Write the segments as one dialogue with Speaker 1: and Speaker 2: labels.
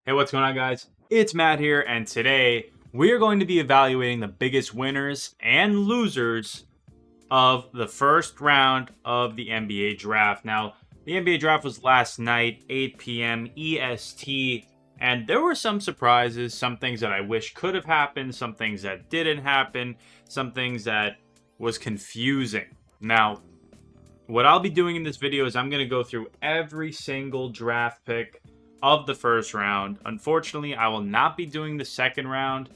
Speaker 1: Hey, what's going on, guys? It's Matt here, and today we are going to be evaluating the biggest winners and losers of the first round of the NBA draft. Now, the NBA draft was last night, 8 p.m. EST, and there were some surprises, some things that I wish could have happened, some things that didn't happen, some things that was confusing. Now, what I'll be doing in this video is I'm going to go through every single draft pick of the first round. Unfortunately, I will not be doing the second round,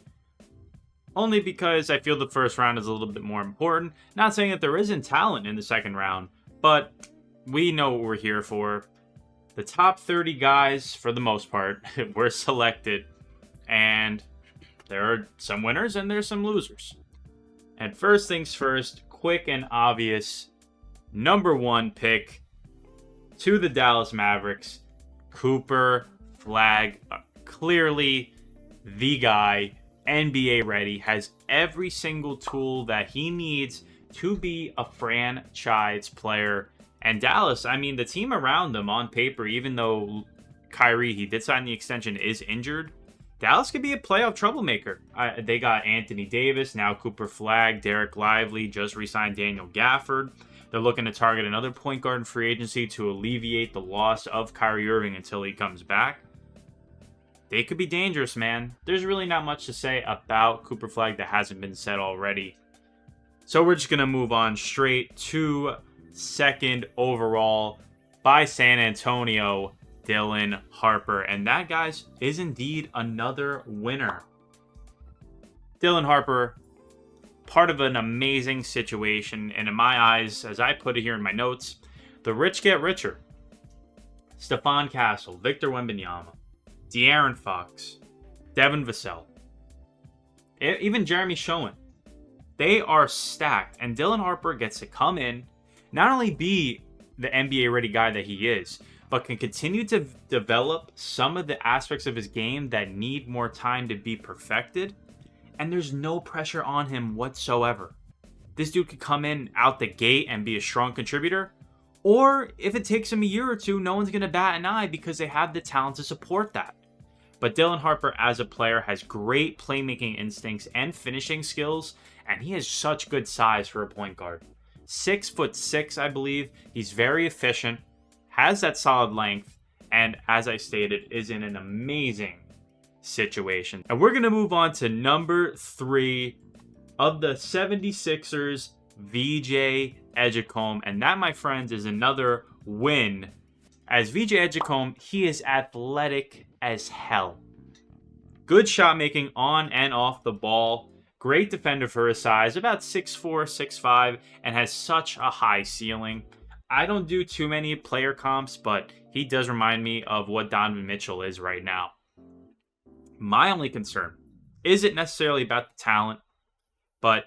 Speaker 1: only because I feel the first round is a little bit more important. Not saying that there isn't talent in the second round, but we know what we're here for. The top 30 guys, for the most part, were selected, and there are some winners and there's some losers. And first things first, quick and obvious, number one pick to the Dallas Mavericks, Cooper Flagg, clearly the guy, NBA ready, has every single tool that he needs to be a franchise player. And Dallas, I mean, the team around them on paper, even though Kyrie, he did sign the extension, is injured, Dallas could be a playoff troublemaker. They got Anthony Davis, now Cooper Flagg, Derek Lively, just re-signed Daniel Gafford. They're looking to target another point guard in free agency to alleviate the loss of Kyrie Irving until he comes back. They could be dangerous, man. There's really not much to say about Cooper Flagg that hasn't been said already. So we're just going to move on straight to second overall by San Antonio, Dylan Harper. And that, guys, is indeed another winner. Dylan Harper, part of an amazing situation, and in my eyes, as I put it here in my notes, the rich get richer. Stephon Castle, Victor Wembanyama, De'Aaron Fox, Devin Vassell, even Jeremy Schoen. They are stacked, and Dylan Harper gets to come in, not only be the NBA-ready guy that he is, but can continue to develop some of the aspects of his game that need more time to be perfected. And there's no pressure on him whatsoever. This dude could come in out the gate and be a strong contributor. Or if it takes him a year or two, no one's going to bat an eye because they have the talent to support that. But Dylan Harper as a player has great playmaking instincts and finishing skills. And he has such good size for a point guard. 6'6", I believe. He's very efficient. Has that solid length. And as I stated, is in an amazing situation. And we're going to move on to number 3 of the 76ers, VJ Edgecombe. And that, my friends, is another win. As VJ Edgecombe, he is athletic as hell. Good shot making on and off the ball. Great defender for his size, about 6'4", 6'5", and has such a high ceiling. I don't do too many player comps, but he does remind me of what Donovan Mitchell is right now. My only concern isn't necessarily about the talent, but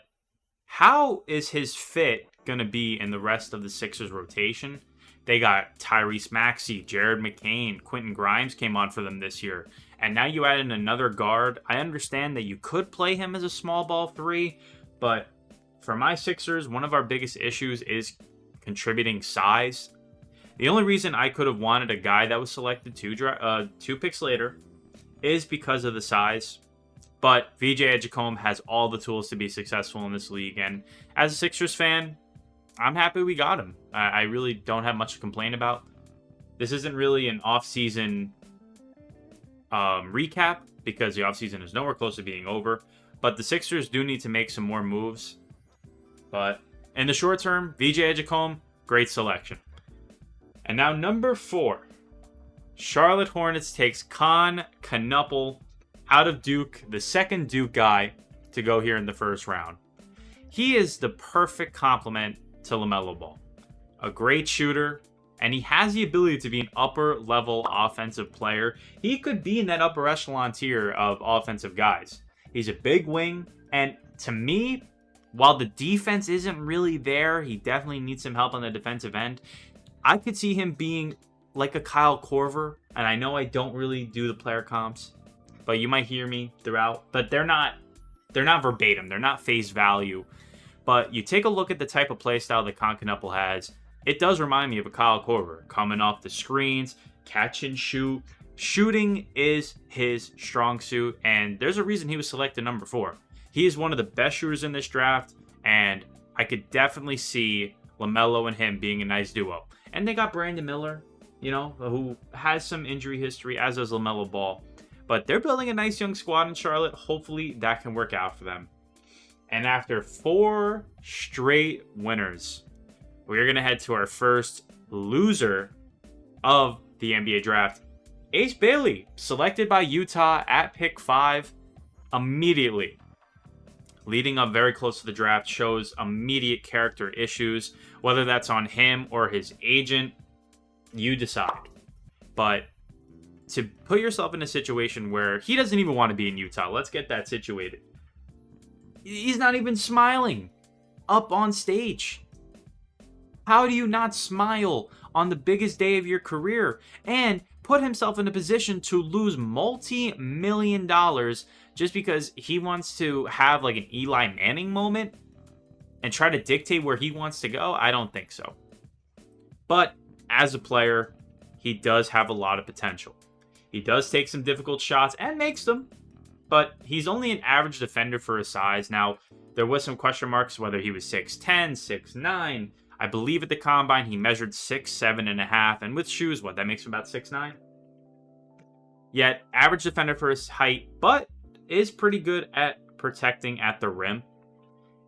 Speaker 1: how is his fit going to be in the rest of the Sixers rotation? They got Tyrese Maxey, Jared McCain, Quentin Grimes came on for them this year. And now you add in another guard. I understand that you could play him as a small ball 3, but for my Sixers, one of our biggest issues is contributing size. The only reason I could have wanted a guy that was selected two picks later is because of the size. But VJ Edgecombe has all the tools to be successful in this league. And as a Sixers fan, I'm happy we got him. I really don't have much to complain about. This isn't really an off-season recap because the offseason is nowhere close to being over. But the Sixers do need to make some more moves. But in the short term, VJ Edgecombe, great selection. And now number 4. Charlotte Hornets takes Con Knuppel out of Duke, the second Duke guy to go here in the first round. He is the perfect complement to LaMelo Ball. A great shooter, and he has the ability to be an upper-level offensive player. He could be in that upper echelon tier of offensive guys. He's a big wing, and to me, while the defense isn't really there, he definitely needs some help on the defensive end. I could see him being like a Kyle Korver, and I know I don't really do the player comps, but you might hear me throughout. But they're not verbatim. They're not face value. But you take a look at the type of play style that Con Knuppel has. It does remind me of a Kyle Korver, coming off the screens, catch and shoot, Shooting is his strong suit, and there's a reason he was selected number 4. He is one of the best shooters in this draft, and I could definitely see LaMelo and him being a nice duo. And they got Brandon Miller, who has some injury history, as does LaMelo Ball. But they're building a nice young squad in Charlotte. Hopefully that can work out for them. And after 4 straight winners, we're going to head to our first loser of the NBA draft. Ace Bailey, selected by Utah at pick 5 immediately. Leading up very close to the draft, shows immediate character issues. Whether that's on him or his agent, you decide. But to put yourself in a situation where he doesn't even want to be in Utah, let's get that situated. He's not even smiling up on stage. How do you not smile on the biggest day of your career and put himself in a position to lose multi-million dollars just because he wants to have like an Eli Manning moment and try to dictate where he wants to go? I don't think so. But as a player, he does have a lot of potential. He does take some difficult shots and makes them, but he's only an average defender for his size. Now, there was some question marks whether he was 6'10", 6'9". I believe at the combine he measured 6'7.5", and with shoes, that makes him about 6'9". Yet, average defender for his height, but is pretty good at protecting at the rim.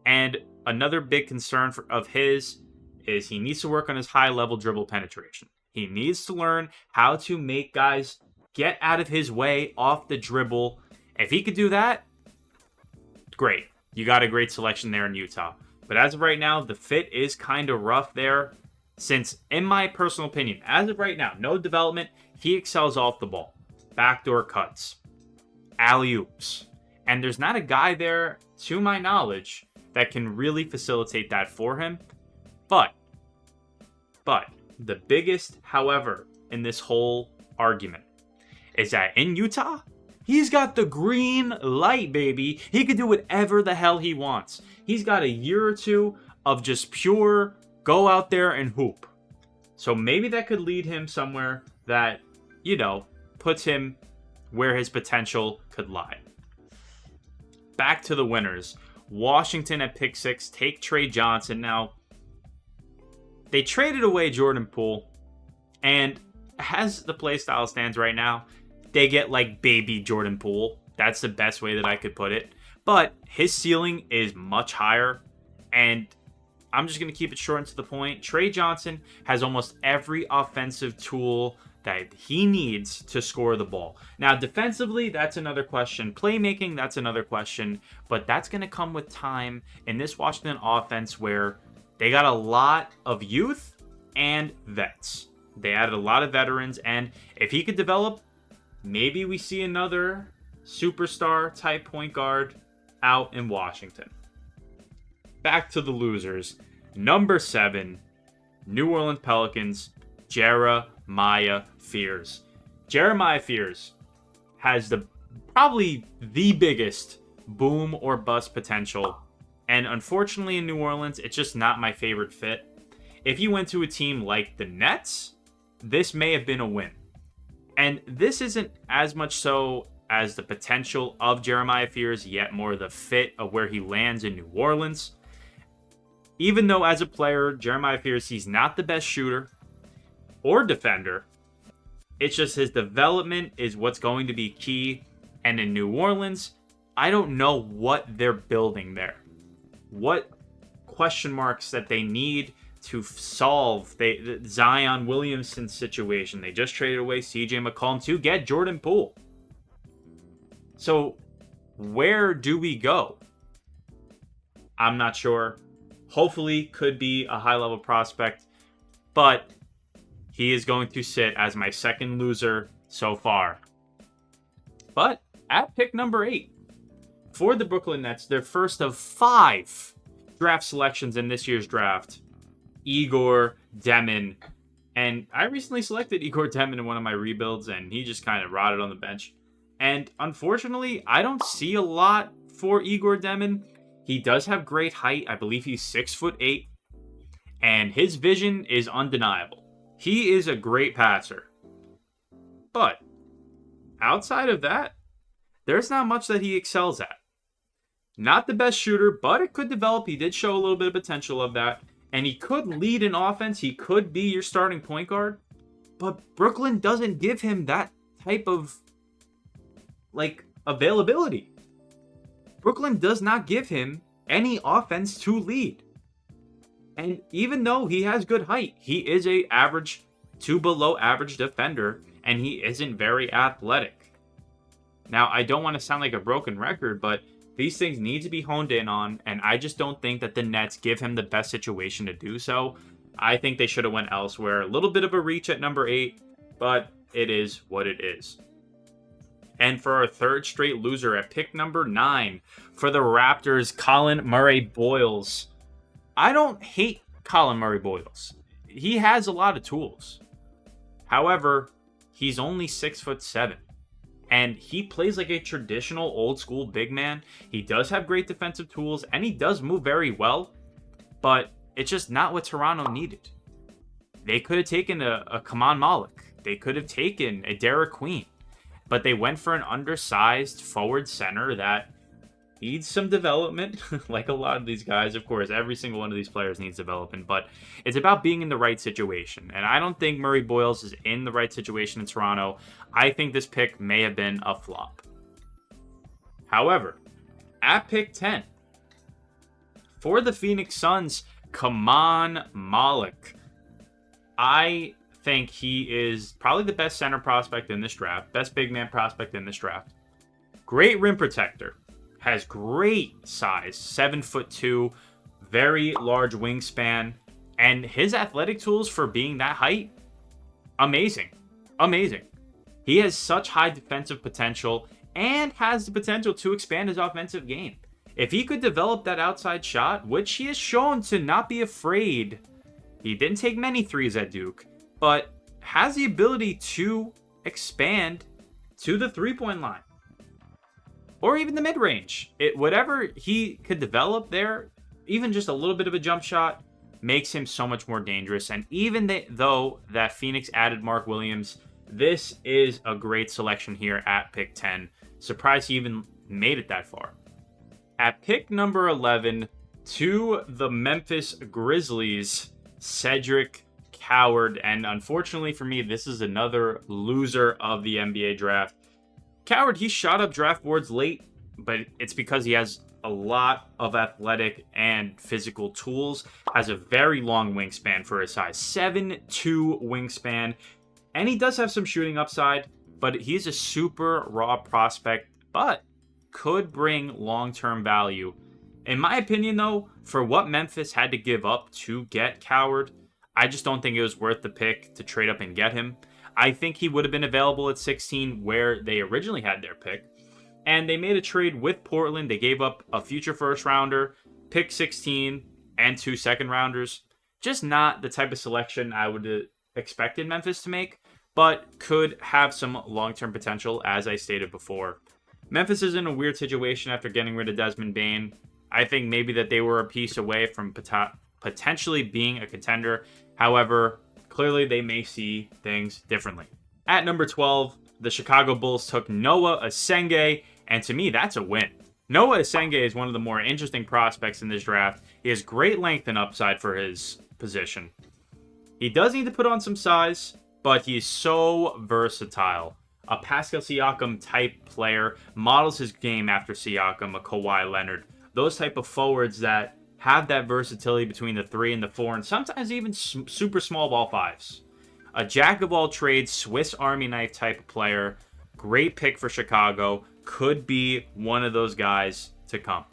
Speaker 1: And another big concern of his is he needs to work on his high-level dribble penetration. He needs to learn how to make guys get out of his way off the dribble. If he could do that, great. You got a great selection there in Utah. But as of right now, the fit is kind of rough there. Since, in my personal opinion, as of right now, no development, he excels off the ball. Backdoor cuts. Alley-oops. And there's not a guy there, to my knowledge, that can really facilitate that for him. But, the biggest, however, in this whole argument is that in Utah, he's got the green light, baby. He can do whatever the hell he wants. He's got a year or 2 of just pure go out there and hoop. So maybe that could lead him somewhere that, puts him where his potential could lie. Back to the winners. Washington at pick 6, take Trey Johnson. Now, they traded away Jordan Poole, and as the playstyle stands right now, they get like baby Jordan Poole. That's the best way that I could put it. But his ceiling is much higher, and I'm just going to keep it short and to the point. Trey Johnson has almost every offensive tool that he needs to score the ball. Now, defensively, that's another question. Playmaking, that's another question. But that's going to come with time in this Washington offense where they got a lot of youth and vets. They added a lot of veterans, and if he could develop, maybe we see another superstar type point guard out in Washington. Back to the losers. Number 7, New Orleans Pelicans, Jeremiah Fears. Jeremiah Fears has probably the biggest boom or bust potential. And unfortunately in New Orleans, it's just not my favorite fit. If you went to a team like the Nets, this may have been a win. And this isn't as much so as the potential of Jeremiah Fears, yet more the fit of where he lands in New Orleans. Even though as a player, Jeremiah Fears, he's not the best shooter or defender, it's just his development is what's going to be key. And in New Orleans, I don't know what they're building there. What question marks that they need to solve. The Zion Williamson situation. They just traded away CJ McCollum to get Jordan Poole. So where do we go? I'm not sure. Hopefully could be a high-level prospect, but he is going to sit as my second loser so far. But at pick number 8, for the Brooklyn Nets, their first of 5 draft selections in this year's draft, Igor Demin. And I recently selected Igor Demin in one of my rebuilds, and he just kind of rotted on the bench. And unfortunately, I don't see a lot for Igor Demin. He does have great height. I believe he's 6'8", and his vision is undeniable. He is a great passer. But outside of that, there's not much that he excels at. Not the best shooter, but it could develop. He did show a little bit of potential of that. And he could lead an offense. He could be your starting point guard. But Brooklyn doesn't give him that type of, availability. Brooklyn does not give him any offense to lead. And even though he has good height, he is a average to below average defender, and he isn't very athletic. Now, I don't want to sound like a broken record, but these things need to be honed in on, and I just don't think that the Nets give him the best situation to do so. I think they should have went elsewhere. A little bit of a reach at number 8, but it is what it is. And for our third straight loser at pick number 9 for the Raptors, Colin Murray-Boyles. I don't hate Colin Murray-Boyles. He has a lot of tools. However, he's only 6'7". And he plays like a traditional old school big man. He does have great defensive tools and he does move very well, but it's just not what Toronto needed. They could have taken a Kaman Malik. They could have taken a Derek Queen, but they went for an undersized forward center that needs some development. Like a lot of these guys, of course, every single one of these players needs development, but it's about being in the right situation. And I don't think Murray-Boyles is in the right situation in Toronto. I think this pick may have been a flop. However, at pick 10, for the Phoenix Suns, Kaman Malik. I think he is probably the best center prospect in this draft, best big man prospect in this draft. Great rim protector. Has great size, 7'2", very large wingspan, and his athletic tools for being that height, amazing. He has such high defensive potential and has the potential to expand his offensive game. If he could develop that outside shot, which he has shown to not be afraid, he didn't take many threes at Duke, but has the ability to expand to the three-point line. Or even the mid-range. Whatever he could develop there, even just a little bit of a jump shot, makes him so much more dangerous. And even though that Phoenix added Mark Williams, this is a great selection here at pick 10. Surprised he even made it that far. At pick number 11, to the Memphis Grizzlies, Cedric Coward. And unfortunately for me, this is another loser of the NBA draft. Coward, he shot up draft boards late, but it's because he has a lot of athletic and physical tools, has a very long wingspan for his size, 7'2" wingspan, and he does have some shooting upside, but he's a super raw prospect, but could bring long-term value. In my opinion, though, for what Memphis had to give up to get Coward, I just don't think it was worth the pick to trade up and get him. I think he would have been available at 16 where they originally had their pick. And they made a trade with Portland. They gave up a future first rounder, pick 16, and 2 second rounders. Just not the type of selection I would have expected Memphis to make, but could have some long-term potential, as I stated before. Memphis is in a weird situation after getting rid of Desmond Bane. I think maybe that they were a piece away from potentially being a contender. However, clearly, they may see things differently. At number 12, the Chicago Bulls took Noah Asenge, and to me, that's a win. Noah Asenge is one of the more interesting prospects in this draft. He has great length and upside for his position. He does need to put on some size, but he's so versatile. A Pascal Siakam type player, models his game after Siakam, a Kawhi Leonard. Those type of forwards that have that versatility between the 3 and the 4, and sometimes even super small ball 5s. A jack of all trades, Swiss Army knife type of player. Great pick for Chicago. Could be one of those guys to come.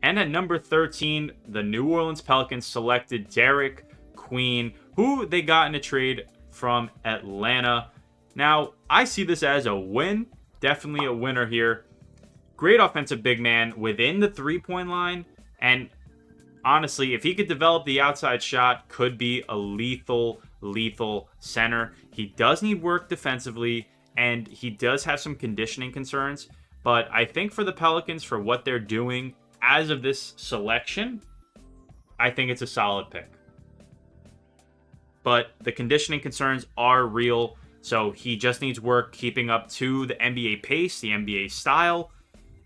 Speaker 1: And at number 13, the New Orleans Pelicans selected Derek Queen, who they got in a trade from Atlanta. Now, I see this as a win. Definitely a winner here. Great offensive big man within the three-point line. And honestly, if he could develop the outside shot, could be a lethal center. He does need work defensively, and he does have some conditioning concerns. But I think for the Pelicans, for what they're doing as of this selection, I think it's a solid pick. But the conditioning concerns are real. So he just needs work keeping up to the NBA pace, the NBA style.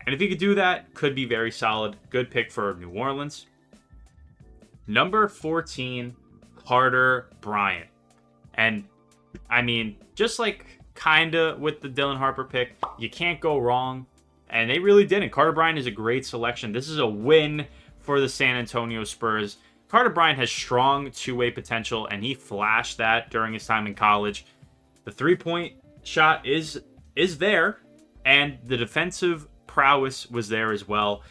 Speaker 1: And if he could do that, could be very solid. Good pick for New Orleans. Number 14, Carter Bryant. And I mean, just like kinda with the Dylan Harper pick, you can't go wrong. And they really didn't. Carter Bryant is a great selection. This is a win for the San Antonio Spurs. Carter Bryant has strong two-way potential, and he flashed that during his time in college. The three-point shot is there, and the defensive prowess was there as well.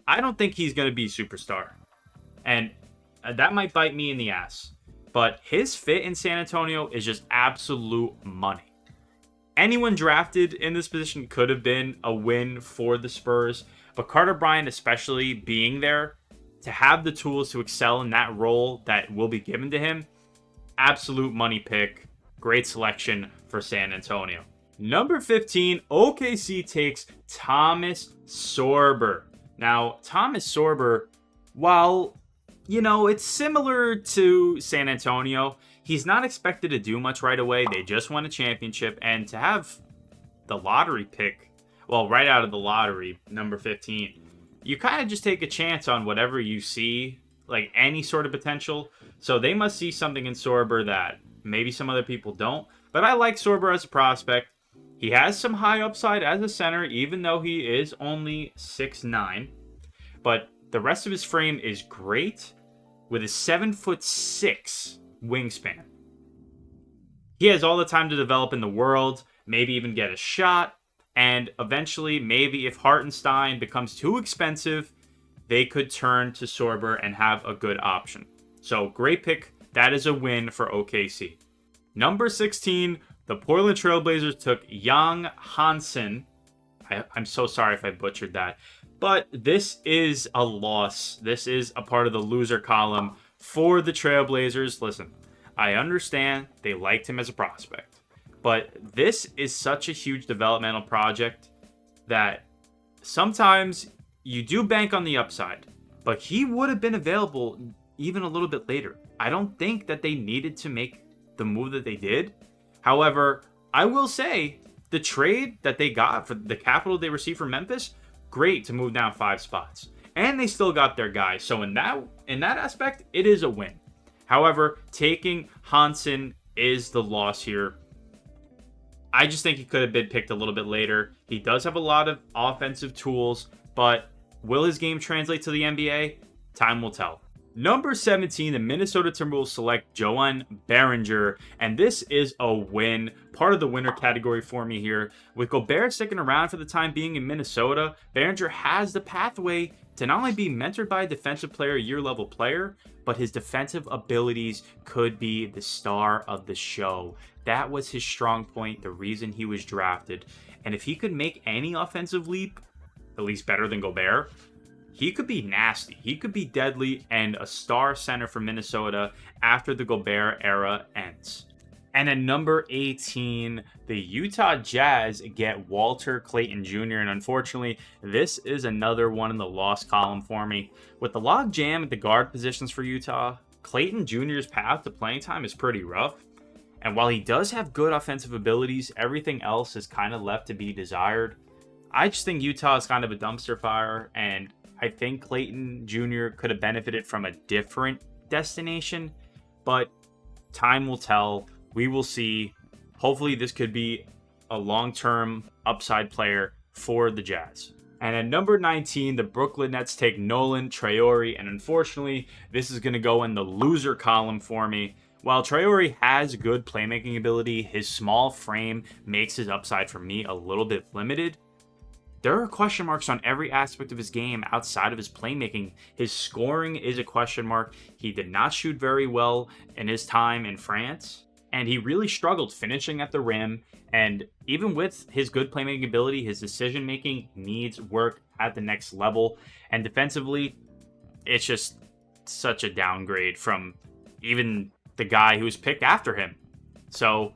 Speaker 1: I don't think he's going to be a superstar, and that might bite me in the ass. But his fit in San Antonio is just absolute money. Anyone drafted in this position could have been a win for the Spurs, but Carter Bryant, especially being there, to have the tools to excel in that role that will be given to him, absolute money pick. Great selection for San Antonio. Number 15, OKC takes Thomas Sorber. Now, Thomas Sorber, while, it's similar to San Antonio, he's not expected to do much right away. They just won a championship, and to have the lottery pick, right out of the lottery, number 15, you kind of just take a chance on whatever you see, like any sort of potential. So they must see something in Sorber that maybe some other people don't. But I like Sorber as a prospect. He has some high upside as a center, even though he is only 6'9". But the rest of his frame is great with a 7'6" wingspan. He has all the time to develop in the world, maybe even get a shot. And eventually, maybe if Hartenstein becomes too expensive, they could turn to Sorber and have a good option. So, great pick. That is a win for OKC. Number 16, the Portland Trailblazers took Young Hansen. I'm so sorry if I butchered that. But this is a loss. This is a part of the loser column for the Trailblazers. Listen, I understand they liked him as a prospect. But this is such a huge developmental project that sometimes you do bank on the upside. But he would have been available even a little bit later. I don't think that they needed to make the move that they did. However, I will say the trade that they got for the capital they received from Memphis, great to move down 5 spots. And they still got their guy. So in that aspect, it is a win. However, taking Hansen is the loss here. I just think he could have been picked a little bit later. He does have a lot of offensive tools, but will his game translate to the NBA? Time will tell. Number 17, the Minnesota Timberwolves select Joan Behringer, and this is a win. Part of the winner category for me here. With Gobert sticking around for the time being in Minnesota, Behringer has the pathway to not only be mentored by a defensive player, year level player, but his defensive abilities could be the star of the show. That was his strong point, the reason he was drafted. And if he could make any offensive leap, at least better than Gobert, he could be nasty. He could be deadly and a star center for Minnesota after the Gobert era ends. And at number 18, the Utah Jazz get Walter Clayton Jr. And unfortunately, this is another one in the loss column for me. With the log jam at the guard positions for Utah, Clayton Jr.'s path to playing time is pretty rough. And while he does have good offensive abilities, everything else is kind of left to be desired. I just think Utah is kind of a dumpster fire, and I think Clayton Jr. could have benefited from a different destination, but time will tell. We will see. Hopefully this could be a long-term upside player for the Jazz. And at number 19, the Brooklyn Nets take Nolan Traore, and unfortunately, this is going to go in the loser column for me. While Traore has good playmaking ability, his small frame makes his upside for me a little bit limited. There are question marks on every aspect of his game outside of his playmaking. His scoring is a question mark. He did not shoot very well in his time in France, and he really struggled finishing at the rim. And even with his good playmaking ability, his decision-making needs work at the next level. And defensively, it's just such a downgrade from even the guy who was picked after him. So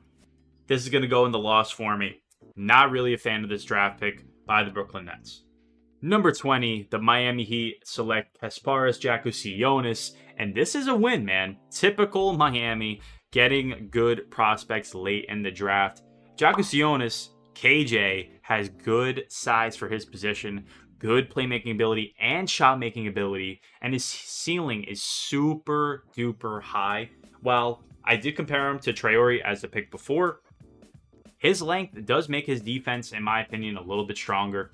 Speaker 1: this is going to go in the loss for me. Not really a fan of this draft pick by the Brooklyn Nets. Number 20, the Miami Heat select Kasparas Jakusionis, and this is a win, man. Typical Miami. getting good prospects late in the draft. Jakusionis, KJ, has good size for his position, good playmaking ability and shot making ability, and his ceiling is super duper high. While I did compare him to Traore as the pick before, his length does make his defense, in my opinion, a little bit stronger.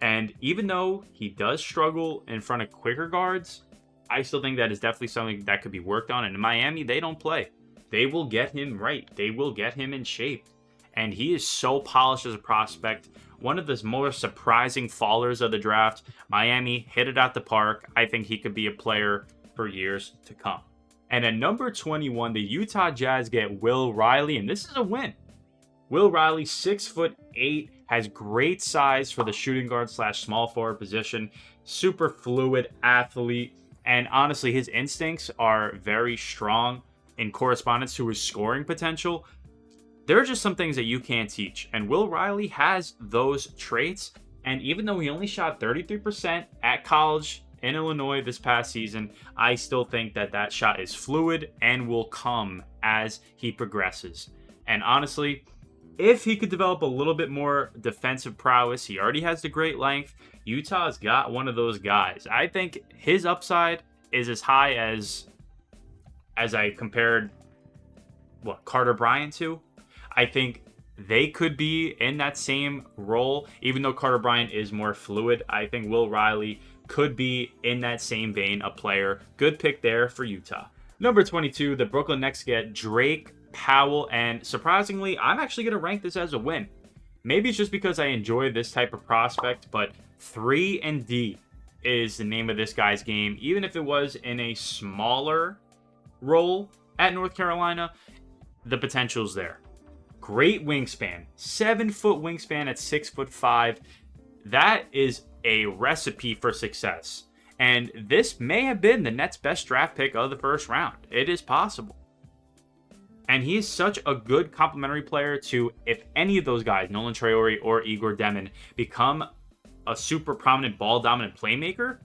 Speaker 1: And even though he does struggle in front of quicker guards, I still think that is definitely something that could be worked on. And in Miami, they don't play. They will get him right. They will get him in shape. And he is so polished as a prospect. One of the more surprising fallers of the draft. Miami hit it out the park. I think he could be a player for years to come. And at number 21, the Utah Jazz get Will Riley, and this is a win. Will Riley, 6'8", has great size for the shooting guard / small forward position. Super fluid athlete. And honestly, his instincts are very strong in correspondence to his scoring potential. There are just some things that you can't teach. And Will Riley has those traits. And even though he only shot 33% at college in Illinois this past season, I still think that that shot is fluid and will come as he progresses. And honestly, if he could develop a little bit more defensive prowess, he already has the great length. Utah's got one of those guys. I think his upside is as high as I compared Carter Bryant to. I think they could be in that same role, even though Carter Bryant is more fluid. I think Will Riley could be in that same vein, a player. Good pick there for Utah. Number 22, the Brooklyn Nets get Drake Powell, and surprisingly, I'm actually going to rank this as a win. Maybe it's just because I enjoy this type of prospect, but 3-and-D is the name of this guy's game. Even if it was in a smaller role at North Carolina, the potential's there. Great wingspan, 7-foot wingspan at 6'5". That is a recipe for success. And this may have been the Nets' best draft pick of the first round. It is possible. And he is such a good complementary player to, if any of those guys, Nolan Traore or Igor Demin, become a super prominent ball-dominant playmaker,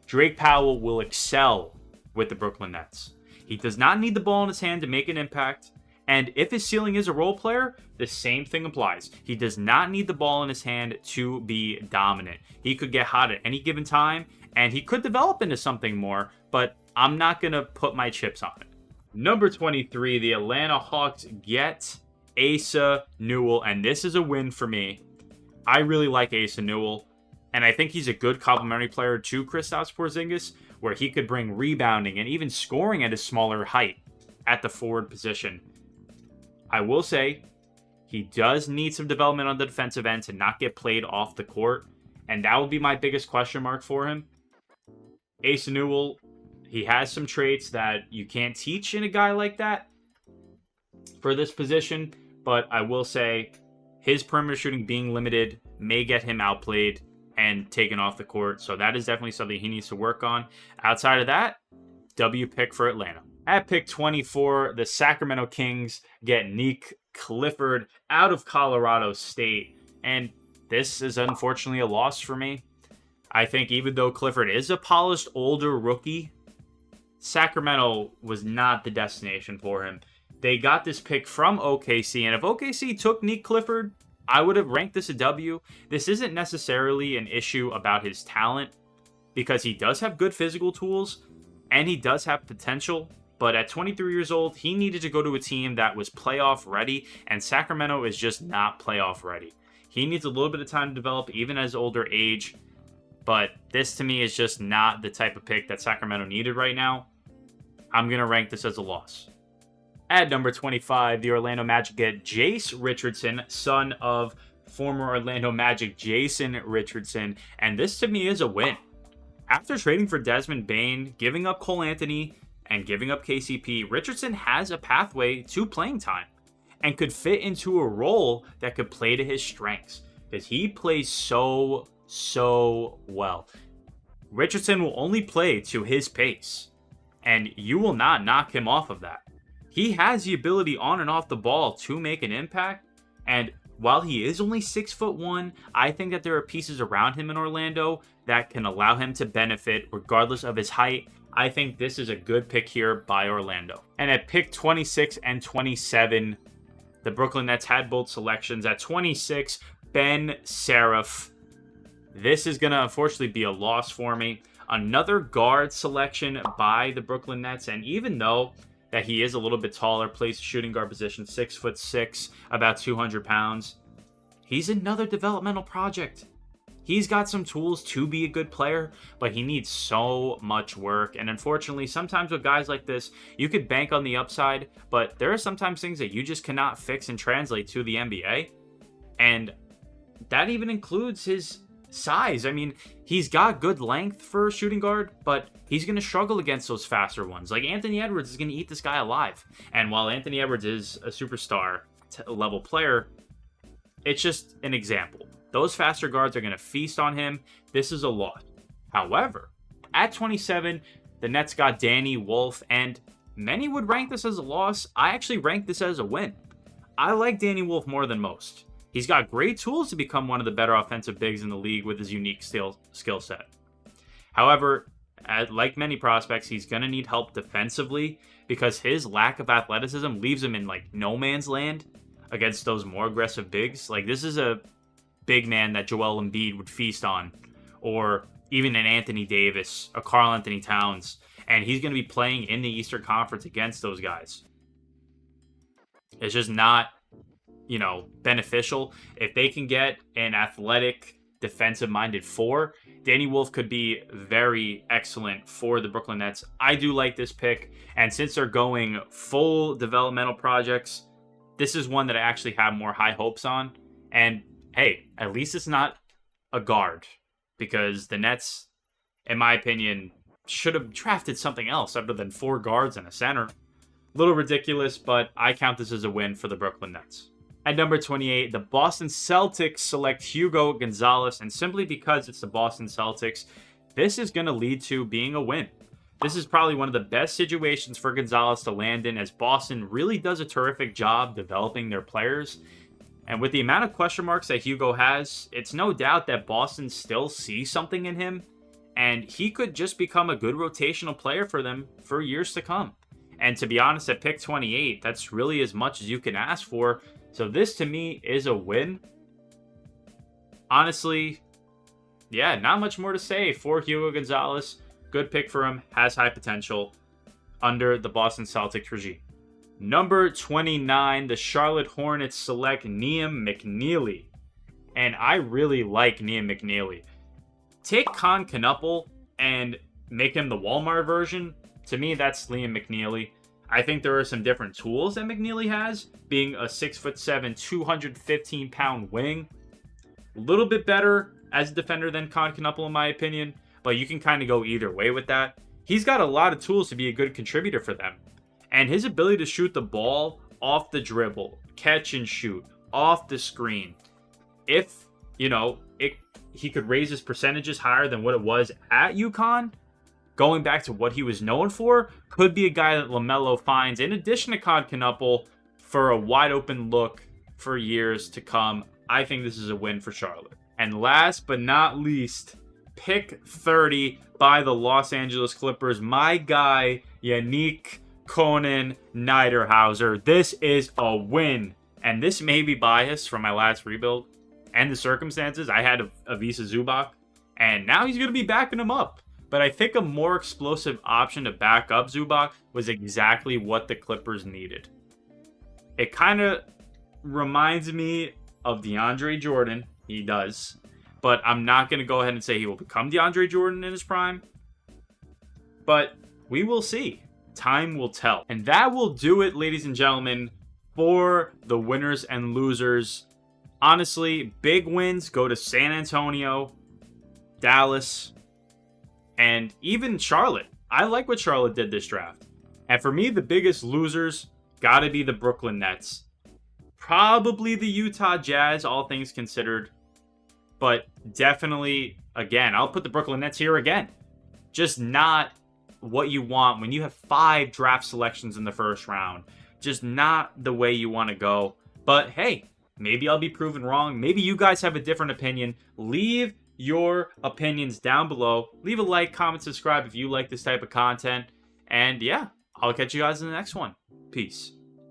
Speaker 1: Drake Powell will excel with the Brooklyn Nets. He does not need the ball in his hand to make an impact. And if his ceiling is a role player, the same thing applies. He does not need the ball in his hand to be dominant. He could get hot at any given time, and he could develop into something more, but I'm not going to put my chips on it. Number 23, the Atlanta Hawks get Asa Newell, and this is a win for me. I really like Asa Newell, and I think he's a good complementary player to Kristaps Porzingis, where he could bring rebounding and even scoring at a smaller height at the forward position. I will say, he does need some development on the defensive end to not get played off the court, and that will be my biggest question mark for him. Asa Newell, he has some traits that you can't teach in a guy like that for this position, but I will say his perimeter shooting being limited may get him outplayed and taken off the court, so that is definitely something he needs to work on. Outside of that, W pick for Atlanta. At pick 24, the Sacramento Kings get Nick Clifford out of Colorado State, and this is unfortunately a loss for me. I think even though Clifford is a polished older rookie, Sacramento was not the destination for him. They got this pick from OKC, and if OKC took Nick Clifford, I would have ranked this a W. This isn't necessarily an issue about his talent, because he does have good physical tools, and he does have potential. But at 23 years old, he needed to go to a team that was playoff ready, and Sacramento is just not playoff ready. He needs a little bit of time to develop, even at his older age. But this, to me, is just not the type of pick that Sacramento needed right now. I'm going to rank this as a loss. At number 25, the Orlando Magic get Jace Richardson, son of former Orlando Magic Jason Richardson. And this, to me, is a win. After trading for Desmond Bane, giving up Cole Anthony, and giving up KCP, Richardson has a pathway to playing time and could fit into a role that could play to his strengths, because he plays so well. Richardson will only play to his pace, and you will not knock him off of that. He has the ability on and off the ball to make an impact, and while he is only 6'1", I think that there are pieces around him in Orlando that can allow him to benefit regardless of his height. I think this is a good pick here by Orlando. And at pick 26 and 27, the Brooklyn Nets had both selections. At 26, Ben Seraph. This is going to unfortunately be a loss for me. Another guard selection by the Brooklyn Nets. And even though that he is a little bit taller, plays shooting guard position, 6'6", about 200 pounds, he's another developmental project. He's got some tools to be a good player, but he needs so much work. And unfortunately, sometimes with guys like this, you could bank on the upside, but there are sometimes things that you just cannot fix and translate to the NBA. And that even includes his size. I mean, he's got good length for a shooting guard, but he's going to struggle against those faster ones. Like Anthony Edwards is going to eat this guy alive. And while Anthony Edwards is a superstar level player, it's just an example. Those faster guards are going to feast on him. This is a lot. However, at 27, the Nets got Danny Wolf, and many would rank this as a loss. I actually rank this as a win. I like Danny Wolf more than most. He's got great tools to become one of the better offensive bigs in the league with his unique skill set. However, like many prospects, he's going to need help defensively because his lack of athleticism leaves him in like no man's land against those more aggressive bigs. Like this is a big man that Joel Embiid would feast on, or even an Anthony Davis, a Karl Anthony Towns, and he's going to be playing in the Eastern Conference against those guys. It's just not, beneficial. If they can get an athletic, defensive-minded four, Danny Wolf could be very excellent for the Brooklyn Nets. I do like this pick, and since they're going full developmental projects, this is one that I actually have more high hopes on. And hey, at least it's not a guard, because the Nets, in my opinion, should have drafted something else other than 4 guards and a center. A little ridiculous, but I count this as a win for the Brooklyn Nets. At number 28, the Boston Celtics select Hugo Gonzalez, and simply because it's the Boston Celtics, this is going to lead to being a win. This is probably one of the best situations for Gonzalez to land in, as Boston really does a terrific job developing their players. And with the amount of question marks that Hugo has, it's no doubt that Boston still sees something in him, and he could just become a good rotational player for them for years to come. And to be honest, at pick 28, that's really as much as you can ask for. So this to me is a win. Honestly, yeah, not much more to say for Hugo Gonzalez. Good pick for him, has high potential under the Boston Celtics regime. Number 29, the Charlotte Hornets select Liam McNeely. And I really like Liam McNeely. Take Con Knuppel and make him the Walmart version. To me, that's Liam McNeely. I think there are some different tools that McNeely has, being a 6'7", 215-pound wing. A little bit better as a defender than Con Knuppel, in my opinion, but you can kind of go either way with that. He's got a lot of tools to be a good contributor for them. And his ability to shoot the ball off the dribble, catch and shoot, off the screen, if, he could raise his percentages higher than what it was at UConn, going back to what he was known for, could be a guy that LaMelo finds, in addition to Con Knuppel, for a wide open look for years to come. I think this is a win for Charlotte. And last but not least, pick 30 by the Los Angeles Clippers. My guy, Yannick Conan Niederhauser. This is a win. And this may be biased from my last rebuild and the circumstances. I had Ivica Zubac, and now he's going to be backing him up. But I think a more explosive option to back up Zubac was exactly what the Clippers needed. It kind of reminds me of DeAndre Jordan. He does. But I'm not going to go ahead and say he will become DeAndre Jordan in his prime. But we will see. Time will tell. And that will do it, ladies and gentlemen, for the winners and losers. Honestly, big wins go to San Antonio, Dallas, and even Charlotte. I like what Charlotte did this draft. And for me, the biggest losers gotta be the Brooklyn Nets. Probably the Utah Jazz, all things considered. But definitely, again, I'll put the Brooklyn Nets here again. Just not what you want when you have 5 draft selections in the first round. Just not the way you want to go. But hey, maybe I'll be proven wrong. Maybe you guys have a different opinion. Leave your opinions down below. Leave a like, comment, subscribe if you like this type of content. And yeah, I'll catch you guys in the next one. Peace.